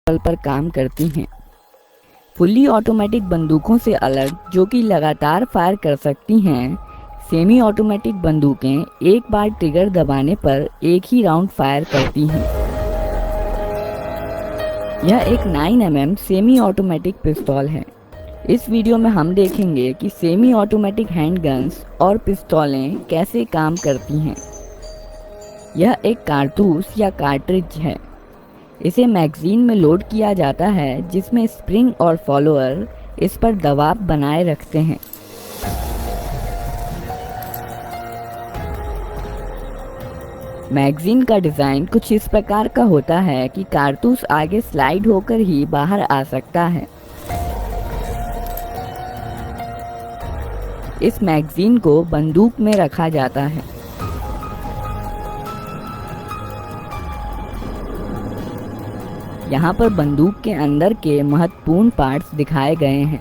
बल पर काम करती हैं। फुल्ली ऑटोमेटिक बंदूकों से अलग, जो कि लगातार फायर कर सकती हैं, सेमी ऑटोमेटिक बंदूकें एक बार ट्रिगर दबाने पर एक ही राउंड फायर करती हैं। यह एक 9mm सेमी ऑटोमेटिक पिस्तौल है। इस वीडियो में हम देखेंगे कि सेमी ऑटोमेटिक हैंडगन्स और पिस्तौलें कैसे काम करती हैं। यह एक कारतूस या कार्ट्रिज है। इसे मैगजीन में लोड किया जाता है, जिसमें स्प्रिंग और फॉलोअर इस पर दबाव बनाए रखते हैं। मैगजीन का डिज़ाइन कुछ इस प्रकार का होता है कि कारतूस आगे स्लाइड होकर ही बाहर आ सकता है। इस मैगजीन को बंदूक में रखा जाता है। यहाँ पर बंदूक के अंदर के महत्वपूर्ण पार्ट्स दिखाए गए हैं।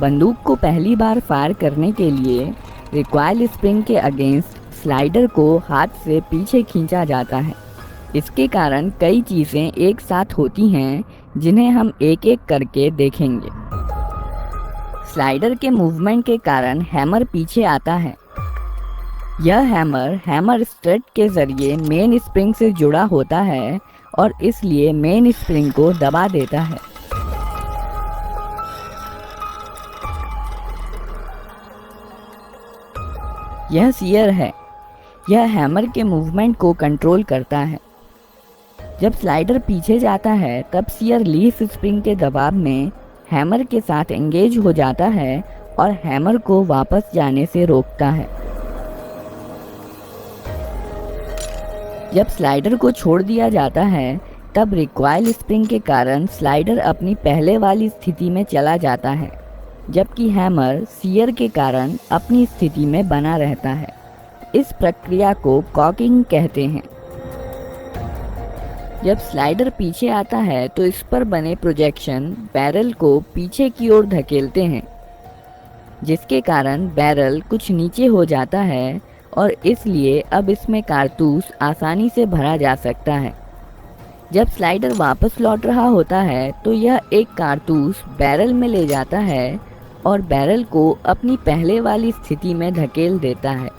बंदूक को पहली बार फायर करने के लिए रिकॉइल स्प्रिंग के अगेंस्ट स्लाइडर को हाथ से पीछे खींचा जाता है। इसके कारण कई चीज़ें एक साथ होती हैं, जिन्हें हम एक एक करके देखेंगे। स्लाइडर के मूवमेंट के कारण हैमर पीछे आता है। यह हैमर स्ट्रट के जरिए मेन स्प्रिंग से जुड़ा होता है और इसलिए मेन स्प्रिंग को दबा देता है। यह सीयर है। यह हैमर के मूवमेंट को कंट्रोल करता है। जब स्लाइडर पीछे जाता है, तब सीयर लीफ स्प्रिंग के दबाव में हैमर के साथ एंगेज हो जाता है और हैमर को वापस जाने से रोकता है। जब स्लाइडर को छोड़ दिया जाता है, तब रिकॉइल स्प्रिंग के कारण स्लाइडर अपनी पहले वाली स्थिति में चला जाता है, जबकि हैमर सीयर के कारण अपनी स्थिति में बना रहता है। इस प्रक्रिया को कॉकिंग कहते हैं। जब स्लाइडर पीछे आता है, तो इस पर बने प्रोजेक्शन बैरल को पीछे की ओर धकेलते हैं, जिसके कारण बैरल कुछ नीचे हो जाता है और इसलिए अब इसमें कारतूस आसानी से भरा जा सकता है। जब स्लाइडर वापस लौट रहा होता है, तो यह एक कारतूस बैरल में ले जाता है और बैरल को अपनी पहले वाली स्थिति में धकेल देता है।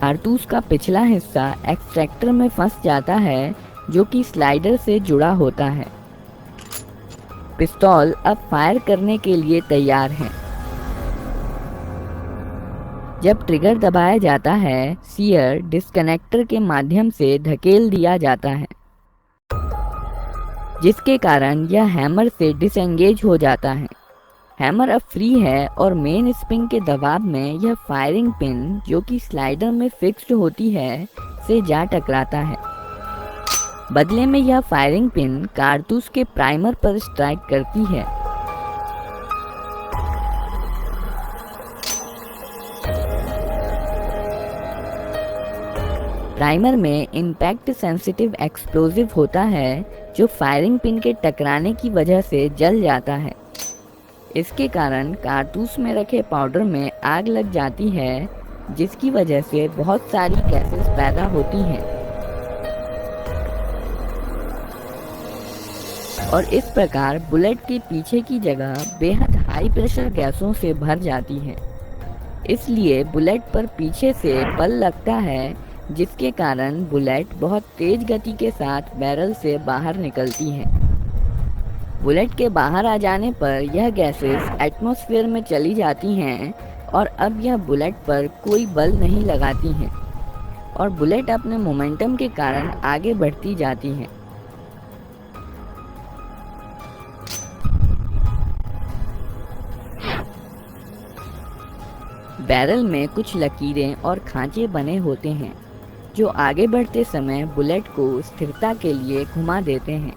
कारतूस का पिछला हिस्सा एक्सट्रैक्टर में फंस जाता है, जो कि स्लाइडर से जुड़ा होता है। पिस्तौल अब फायर करने के लिए तैयार है। जब ट्रिगर दबाया जाता है, सीयर डिस्कनेक्टर के माध्यम से धकेल दिया जाता है, जिसके कारण यह हैमर से डिसएंगेज हो जाता है। हैमर अब फ्री है और मेन स्प्रिंग के दबाव में यह फायरिंग पिन, जो कि स्लाइडर में फिक्स्ड होती है, से जा टकराता है। बदले में यह फायरिंग पिन कारतूस के प्राइमर पर स्ट्राइक करती है। प्राइमर में इम्पैक्ट सेंसिटिव एक्सप्लोजिव होता है, जो फायरिंग पिन के टकराने की वजह से जल जाता है। इसके कारण कारतूस में रखे पाउडर में आग लग जाती है, जिसकी वजह से बहुत सारी गैसेस पैदा होती हैं और इस प्रकार बुलेट के पीछे की जगह बेहद हाई प्रेशर गैसों से भर जाती है। इसलिए बुलेट पर पीछे से बल लगता है, जिसके कारण बुलेट बहुत तेज गति के साथ बैरल से बाहर निकलती है। बुलेट के बाहर आ जाने पर यह गैसेस एटमॉस्फेयर में चली जाती हैं और अब यह बुलेट पर कोई बल नहीं लगाती हैं और बुलेट अपने मोमेंटम के कारण आगे बढ़ती जाती हैं। बैरल में कुछ लकीरें और खांचे बने होते हैं, जो आगे बढ़ते समय बुलेट को स्थिरता के लिए घुमा देते हैं।